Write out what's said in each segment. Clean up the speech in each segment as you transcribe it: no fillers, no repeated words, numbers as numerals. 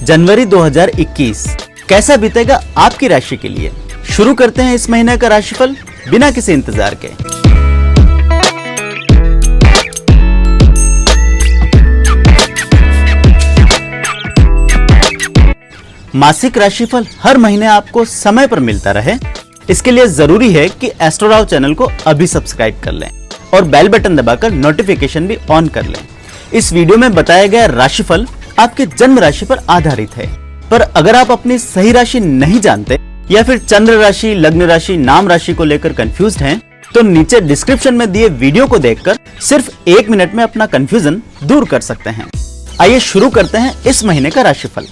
जनवरी 2021 कैसा बीतेगा आपकी राशि के लिए। शुरू करते हैं इस महीने का राशिफल बिना किसी इंतजार के। मासिक राशिफल हर महीने आपको समय पर मिलता रहे, इसके लिए जरूरी है कि एस्ट्रोराव चैनल को अभी सब्सक्राइब कर लें और बेल बटन दबाकर नोटिफिकेशन भी ऑन कर लें। इस वीडियो में बताया गया राशिफल आपके जन्म राशि पर आधारित है, पर अगर आप अपनी सही राशि नहीं जानते या फिर चंद्र राशि, लग्न राशि, नाम राशि को लेकर कंफ्यूज्ड हैं, तो नीचे डिस्क्रिप्शन में दिए वीडियो को देखकर सिर्फ 1 मिनट में अपना कंफ्यूजन दूर कर सकते हैं। आइए शुरू करते हैं इस महीने का राशिफल।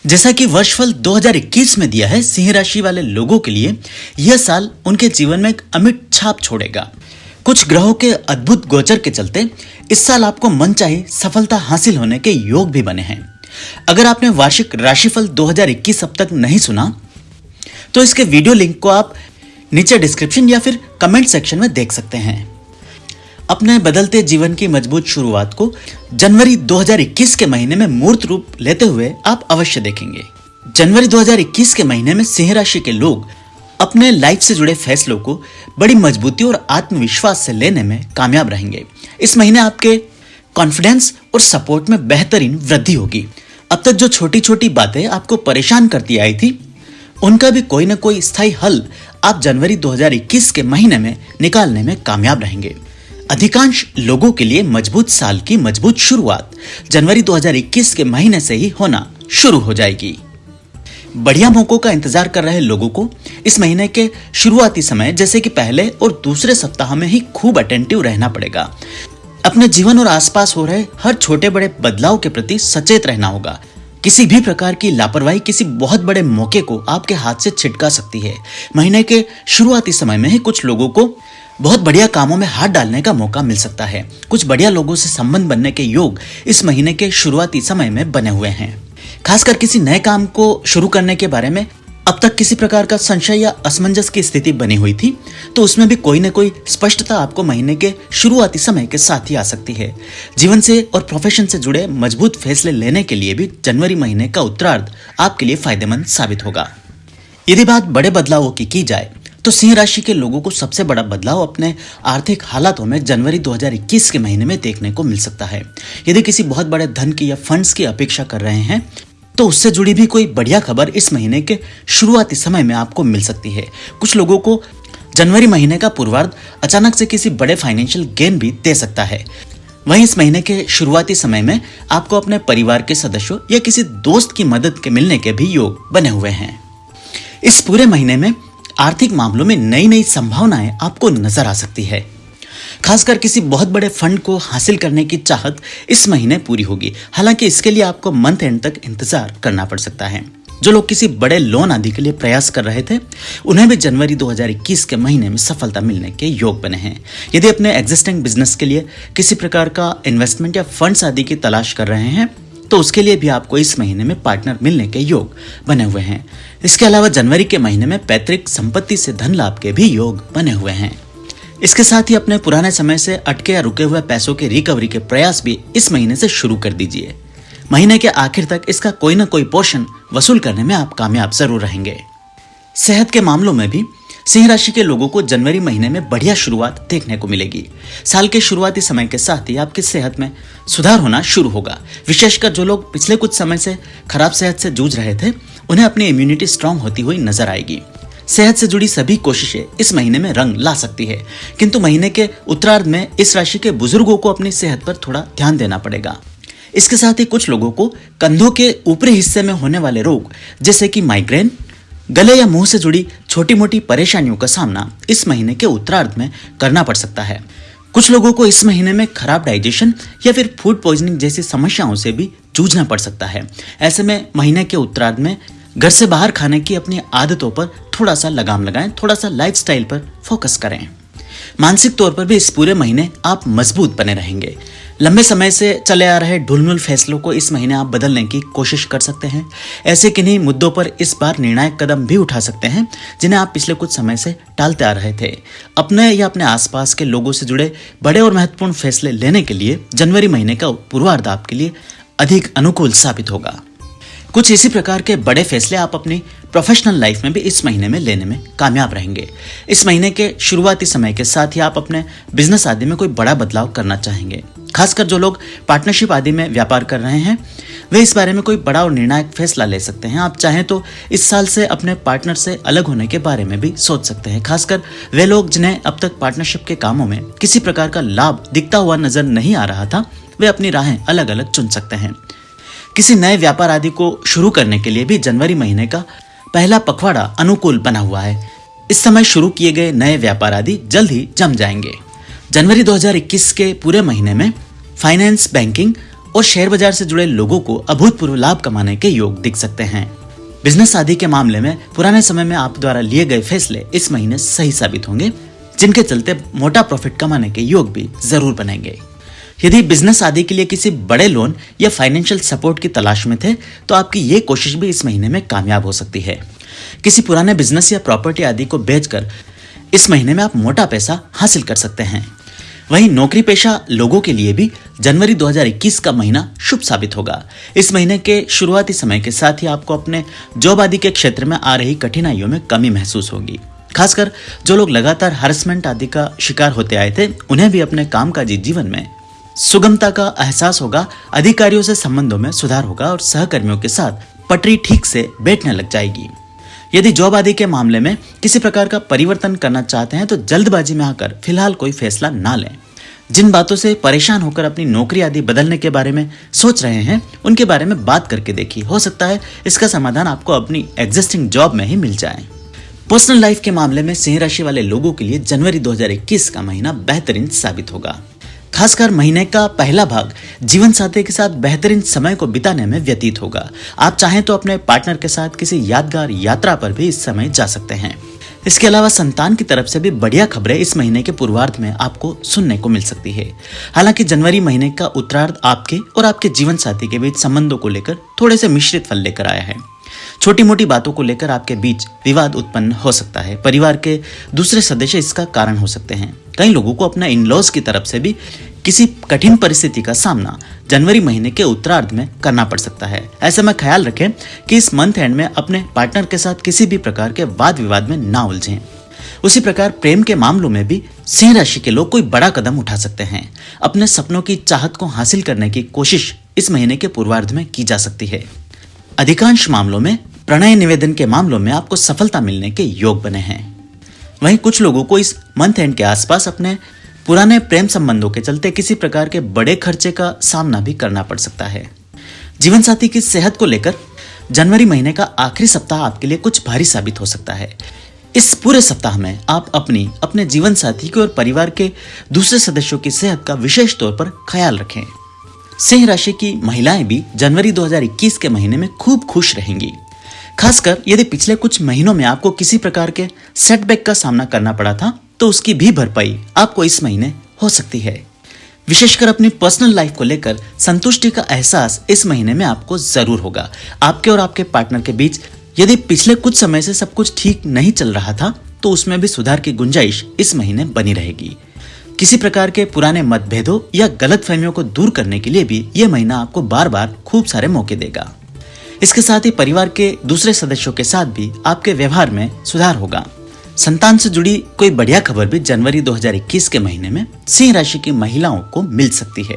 जैसा कि वर्षफल 2021 में दिया है, सिंह राशि वाले लोगों के लिए यह साल उनके जीवन में एक अमिट छाप छोड़ेगा। कुछ ग्रहों के अद्भुत गोचर के चलते इस साल आपको मनचाही सफलता हासिल होने के योग भी बने हैं। अगर आपने वार्षिक राशिफल 2021 अब तक नहीं सुना तो इसके वीडियो लिंक को आप नीचे डिस्क्रिप्शन या फिर कमेंट सेक्शन में देख सकते हैं। अपने बदलते जीवन की मजबूत शुरुआत को जनवरी 2021 के महीने में मूर्त रूप लेते हुए आप अवश्य देखेंगे। जनवरी 2021 के महीने में सिंह राशि के लोग अपने लाइफ से जुड़े फैसलों को बड़ी मजबूती और आत्मविश्वास से लेने में कामयाब रहेंगे। इस महीने आपके कॉन्फिडेंस और सपोर्ट में बेहतरीन वृद्धि होगी। अब तक जो छोटी छोटी बातें आपको परेशान करती आई थी, उनका भी कोई न कोई स्थायी हल आप जनवरी 2021 के महीने में निकालने में कामयाब रहेंगे। अधिकांश लोगों के लिए मजबूत साल की मजबूत शुरुआत जनवरी 2021 के महीने से ही होना शुरू हो जाएगी। बढ़िया मौकों का इंतजार कर रहे लोगों को इस महीने के शुरुआती समय जैसे कि पहले और दूसरे सप्ताह में ही खूब अटेंटिव रहना पड़ेगा। अपने जीवन और आसपास हो रहे हर छोटे बड़े बदलाव के प्रति सचेत रहना होगा। किसी भी प्रकार की लापरवाही किसी बहुत बड़े मौके को आपके हाथ से छिटका सकती है। महीने के शुरुआती समय में ही कुछ लोगों को बहुत बढ़िया कामों में हाथ डालने का मौका मिल सकता है। कुछ बढ़िया लोगों से संबंध बनने के योग इस महीने के शुरुआती समय में बने हुए हैं। खासकर किसी नए काम को शुरू करने के बारे में अब तक किसी प्रकार का संशय या असमंजस की स्थिति बनी हुई थी, तो उसमें भी कोई न कोई स्पष्टता आपको महीने के शुरुआती समय के साथ ही आ सकती है। जीवन से और प्रोफेशन से जुड़े मजबूत फैसले लेने के लिए भी जनवरी महीने का उत्तरार्ध आपके लिए फायदेमंद साबित होगा। यदि बात बड़े बदलावों की की जाए तो सिंह राशि के लोगों को सबसे बड़ा बदलाव अपने आर्थिक हालातों में जनवरी 2021 के महीने में देखने को मिल सकता है। यदि किसी बहुत बड़े धन की या फंड्स की अपेक्षा कर रहे हैं तो उससे जुड़ी भी कोई बढ़िया खबर इस महीने के शुरुआती समय में आपको मिल सकती है। कुछ लोगों को जनवरी महीने का पूर्वार्ध अचानक से किसी बड़े फाइनेंशियल गेन भी दे सकता है। वहीं इस महीने के शुरुआती समय में आपको अपने परिवार के सदस्यों या किसी दोस्त की मदद के मिलने के भी योग बने हुए हैं। इस पूरे महीने में आर्थिक मामलों में नई नई संभावनाएं आपको नजर आ सकती है। खासकर किसी बहुत बड़े फंड को हासिल करने की चाहत इस महीने पूरी होगी। हालांकि इसके लिए आपको मंथ एंड तक इंतजार करना पड़ सकता है। जो लोग किसी बड़े लोन आदि के लिए प्रयास कर रहे थे, उन्हें भी जनवरी 2021 के महीने में सफलता मिलने के योग बने हैं। यदि अपने एग्जिस्टिंग बिजनेस के लिए किसी प्रकार का इन्वेस्टमेंट या फंड्स आदि की तलाश कर रहे हैं, तो उसके लिए भी आपको इस महीने में पार्टनर मिलने के योग बने हुए हैं। इसके अलावा जनवरी के महीने में पैतृक संपत्ति से धन लाभ के भी योग बने हुए हैं। इसके साथ ही अपने पुराने समय से अटके या रुके हुए पैसों की रिकवरी के प्रयास भी इस महीने से शुरू कर दीजिए। महीने के आखिर तक इसका कोई ना कोई पोर्शन वसूल करने में आप कामयाब जरूर रहेंगे। सेहत के मामलों में भी सिंह राशि के लोगों को जनवरी महीने में बढ़िया शुरुआत देखने को मिलेगी। साल के शुरुआती समय के साथ ही आपकी सेहत में सुधार होना शुरू होगा। विशेषकर जो लोग पिछले कुछ समय से खराब सेहत से जूझ रहे थे, उन्हें अपनी इम्यूनिटी स्ट्रांग होती हुई नजर आएगी। सेहत से जुड़ी सभी कोशिशें इस महीने में रंग ला सकती है, किंतु महीने के उत्तरार्ध में इस राशि के बुजुर्गों को अपनी सेहत पर थोड़ा ध्यान देना पड़ेगा। इसके साथ ही कुछ लोगों को कंधों के ऊपरी हिस्से में होने वाले रोग जैसे कि माइग्रेन, गले या मुंह से जुड़ी छोटी मोटी परेशानियों का सामना इस महीने के उत्तरार्ध में करना पड़ सकता है। कुछ लोगों को इस महीने में खराब डाइजेशन या फिर फूड पॉइजनिंग जैसी समस्याओं से भी जूझना पड़ सकता है। ऐसे में महीने के उत्तरार्ध में घर से बाहर खाने की अपनी आदतों पर थोड़ा सा लगाम लगाएं, थोड़ा सा लाइफस्टाइल पर फोकस करें। मानसिक तौर पर भी इस पूरे महीने आप मजबूत बने रहेंगे। लंबे समय से चले आ रहे ढुलमुल फैसलों को इस महीने आप बदलने की कोशिश कर सकते हैं। ऐसे किन्हीं मुद्दों पर इस बार निर्णायक कदम भी उठा सकते हैं जिन्हें आप पिछले कुछ समय से टालते आ रहे थे। अपने या अपने आसपास के लोगों से जुड़े बड़े और महत्वपूर्ण फैसले लेने के लिए जनवरी महीने का पूर्वार्ध आपके लिए अधिक अनुकूल साबित होगा। कुछ इसी प्रकार के बड़े फैसले आप अपनी प्रोफेशनल लाइफ में भी इस महीने में लेने में कामयाब रहेंगे। इस महीने के शुरुआती समय के साथ ही आप अपने बिजनेस आदि में कोई बड़ा बदलाव करना चाहेंगे। खासकर जो लोग पार्टनरशिप आदि में व्यापार कर रहे हैं वे इस बारे में कोई बड़ा और निर्णायक फैसला ले सकते हैं। आप चाहें तो इस साल से अपने पार्टनर से अलग होने के बारे में भी सोच सकते हैं। खासकर वे लोग जिन्हें अब तक पार्टनरशिप के कामों में किसी प्रकार का लाभ दिखता हुआ नजर नहीं आ रहा था, वे अपनी राहें अलग अलग चुन सकते हैं। किसी नए व्यापार आदि को शुरू करने के लिए भी जनवरी महीने का पहला पखवाड़ा अनुकूल बना हुआ है। इस समय शुरू किए गए नए व्यापार आदि जल्द ही जम जाएंगे। जनवरी 2021 के पूरे महीने में फाइनेंस, बैंकिंग और शेयर बाजार से जुड़े लोगों को अभूतपूर्व लाभ कमाने के योग दिख सकते हैं। बिजनेस आदि के मामले में पुराने समय में आप द्वारा लिए गए फैसले इस महीने सही साबित होंगे, जिनके चलते मोटा प्रॉफिट कमाने के योग भी जरूर बनेंगे। यदि बिजनेस आदि के लिए किसी बड़े लोन या फाइनेंशियल सपोर्ट की तलाश में थे तो आपकी ये कोशिश भी इस महीने में कामयाब हो सकती है। किसी पुराने बिजनेस या प्रॉपर्टी आदि को बेचकर इस महीने में आप मोटा पैसा हासिल कर सकते हैं। वहीं नौकरी पेशा लोगों के लिए भी जनवरी 2021 का महीना शुभ साबित होगा। इस महीने के शुरुआती समय के साथ ही आपको अपने जॉब आदि के क्षेत्र में आ रही कठिनाइयों में कमी महसूस होगी। खासकर जो लोग लगातार हरासमेंट आदि का शिकार होते आए थे उन्हें भी अपने कामकाजी जीवन में सुगमता का एहसास होगा, अधिकारियों से संबंधों में सुधार होगा और सहकर्मियों के साथ पटरी ठीक से बैठने लग जाएगी। यदि जॉब आदि के मामले में किसी प्रकार का परिवर्तन करना चाहते हैं तो जल्दबाजी में आकर फिलहाल कोई फैसला ना लें। जिन बातों से परेशान होकर अपनी नौकरी आदि बदलने के बारे में सोच रहे हैं उनके बारे में बात करके देखिए, हो सकता है इसका समाधान आपको अपनी एग्जिस्टिंग जॉब में ही मिल जाए। पर्सनल लाइफ के मामले में सिंह राशि वाले लोगों के लिए जनवरी 2021 का महीना बेहतरीन साबित होगा। खासकर महीने का पहला भाग जीवन साथी के साथ बेहतरीन समय को बिताने में व्यतीत होगा। आप चाहें तो अपने पार्टनर के साथ किसी यादगार यात्रा पर भी इस समय जा सकते हैं। इसके अलावा संतान की तरफ से भी बढ़िया खबरें इस महीने के पूर्वार्ध में आपको सुनने को मिल सकती है। हालांकि जनवरी महीने का उत्तरार्ध आपके और आपके जीवन साथी के बीच संबंधों को लेकर थोड़े से मिश्रित फल लेकर आया है। छोटी मोटी बातों को लेकर आपके बीच विवाद उत्पन्न हो सकता है। परिवार के दूसरे सदस्य इसका कारण हो सकते हैं। कई लोगों को अपने इन-लॉज की तरफ से भी किसी कठिन परिस्थिति का सामना जनवरी महीने के उत्तरार्ध में करना पड़ सकता है। ऐसे में ख्याल रखें कि इस मंथ एंड में अपने पार्टनर के साथ किसी भी प्रकार के वाद विवाद में ना उलझें। उसी प्रकार प्रेम के मामलों में भी सिंह राशि के लोग कोई बड़ा कदम उठा सकते हैं। अपने सपनों की चाहत को हासिल करने की कोशिश इस महीने के पूर्वार्ध में की जा सकती है। अधिकांश मामलों में प्रणय निवेदन के मामलों में आपको सफलता मिलने के योग बने हैं। वहीं कुछ लोगों को इस मंथ एंड के आसपास अपने पुराने प्रेम संबंधों के चलते किसी प्रकार के बड़े खर्चे का सामना भी करना पड़ सकता है। जीवन साथी की सेहत को लेकर जनवरी महीने का आखिरी सप्ताह आपके लिए कुछ भारी साबित हो सकता है। इस पूरे सप्ताह में आप अपने जीवन साथी के और परिवार के दूसरे सदस्यों की सेहत का विशेष तौर पर ख्याल रखें। सिंह राशि की महिलाएं भी जनवरी 2021 के महीने में खूब खुश रहेंगी। खासकर यदि पिछले कुछ महीनों में आपको किसी प्रकार के सेटबैक का सामना करना पड़ा था तो उसकी भी भरपाई आपको इस महीने हो सकती है। विशेषकर अपनी पर्सनल लाइफ को लेकर संतुष्टि का एहसास इस महीने में आपको जरूर होगा। आपके और आपके पार्टनर के बीच यदि पिछले कुछ समय से सब कुछ ठीक नहीं चल रहा था तो उसमें भी सुधार की गुंजाइश इस महीने बनी रहेगी। किसी प्रकार के पुराने मतभेदों या गलतफहमियों को दूर करने के लिए भी यह महीना आपको बार बार खूब सारे मौके देगा। इसके साथ ही परिवार के दूसरे सदस्यों के साथ भी आपके व्यवहार में सुधार होगा। संतान से जुड़ी कोई बढ़िया खबर भी जनवरी 2021 के महीने में सिंह राशि की महिलाओं को मिल सकती है।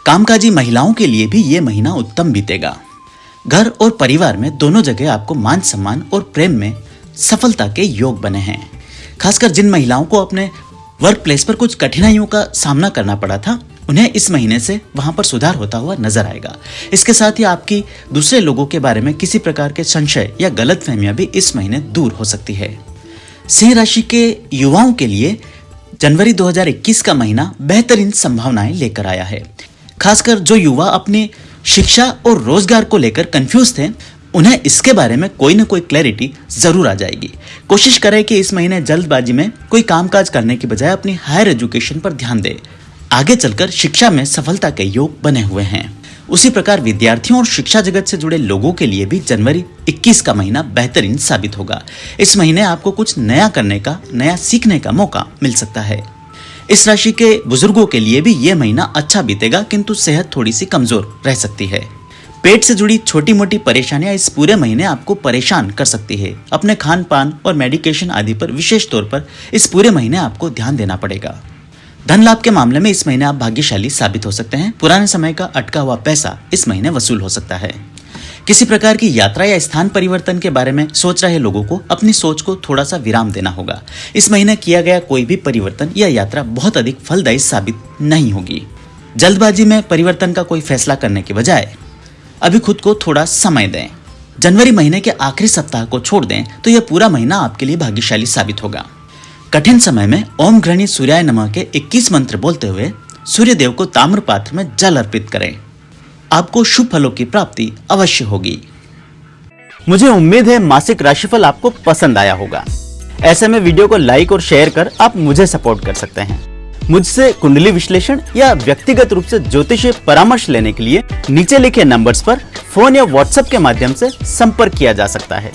कामकाजी महिलाओं के लिए भी ये महीना उत्तम बीतेगा। घर और परिवार में दोनों जगह आपको मान सम्मान और प्रेम में सफलता के योग बने हैं। खासकर जिन महिलाओं को अपने वर्क प्लेस पर कुछ कठिनाइयों का सामना करना पड़ा था उन्हें इस महीने से वहां पर सुधार होता हुआ नजर आएगा। इसके साथ ही आपकी दूसरे लोगों के बारे में किसी प्रकार के संशय या गलतफहमियां भी इस महीने दूर हो सकती है। सिंह राशि के युवाओं के लिए जनवरी 2021 का महीना बेहतरीन संभावनाएं लेकर आया है। खासकर जो युवा अपनी शिक्षा और रोजगार को लेकर कंफ्यूज थे उन्हें इसके बारे में कोई न कोई क्लैरिटी जरूर आ जाएगी। कोशिश करें कि इस महीने जल्दबाजी में कोई कामकाज करने की बजाय अपनी हायर एजुकेशन पर ध्यान दें। आगे चलकर शिक्षा में सफलता के योग बने हुए हैं। उसी प्रकार विद्यार्थियों और शिक्षा जगत से जुड़े लोगों के लिए भी जनवरी 21 का महीना बेहतरीन साबित होगा। इस महीने आपको कुछ नया करने का, नया सीखने का मौका मिल सकता है। इस राशि के बुजुर्गों के लिए भी यह महीना अच्छा बीतेगा, किंतु सेहत थोड़ी सी कमजोर रह सकती है। पेट से जुड़ी छोटी मोटी परेशानियां इस पूरे महीने आपको परेशान कर सकती है। अपने खान पान और मेडिकेशन आदि पर विशेष तौर पर इस पूरे महीने आपको ध्यान देना पड़ेगा। धन लाभ के मामले में इस महीने आप भाग्यशाली साबित हो सकते हैं। पुराने समय का अटका हुआ पैसा इस महीने वसूल हो सकता है। किसी प्रकार की यात्रा या स्थान परिवर्तन के बारे में सोच रहे लोगों को अपनी सोच को थोड़ा सा विराम देना होगा। इस महीने किया गया कोई भी परिवर्तन या यात्रा बहुत अधिक फलदायी साबित नहीं होगी। जल्दबाजी में परिवर्तन का कोई फैसला करने के बजाय अभी खुद को थोड़ा समय दें। जनवरी महीने के आखिरी सप्ताह को छोड़ दें तो यह पूरा महीना आपके लिए भाग्यशाली साबित होगा। कठिन समय में ओम गृहणी सूर्याय नमः के 21 मंत्र बोलते हुए सूर्य देव को ताम्र पात्र में जल अर्पित करें। आपको शुभ फलों की प्राप्ति अवश्य होगी। मुझे उम्मीद है मासिक राशिफल आपको पसंद आया होगा। ऐसे में वीडियो को लाइक और शेयर कर आप मुझे सपोर्ट कर सकते हैं। मुझसे कुंडली विश्लेषण या व्यक्तिगत रूप से ज्योतिषीय परामर्श लेने के लिए नीचे लिखे नंबर्स पर फोन या व्हाट्सएप के माध्यम से संपर्क किया जा सकता है।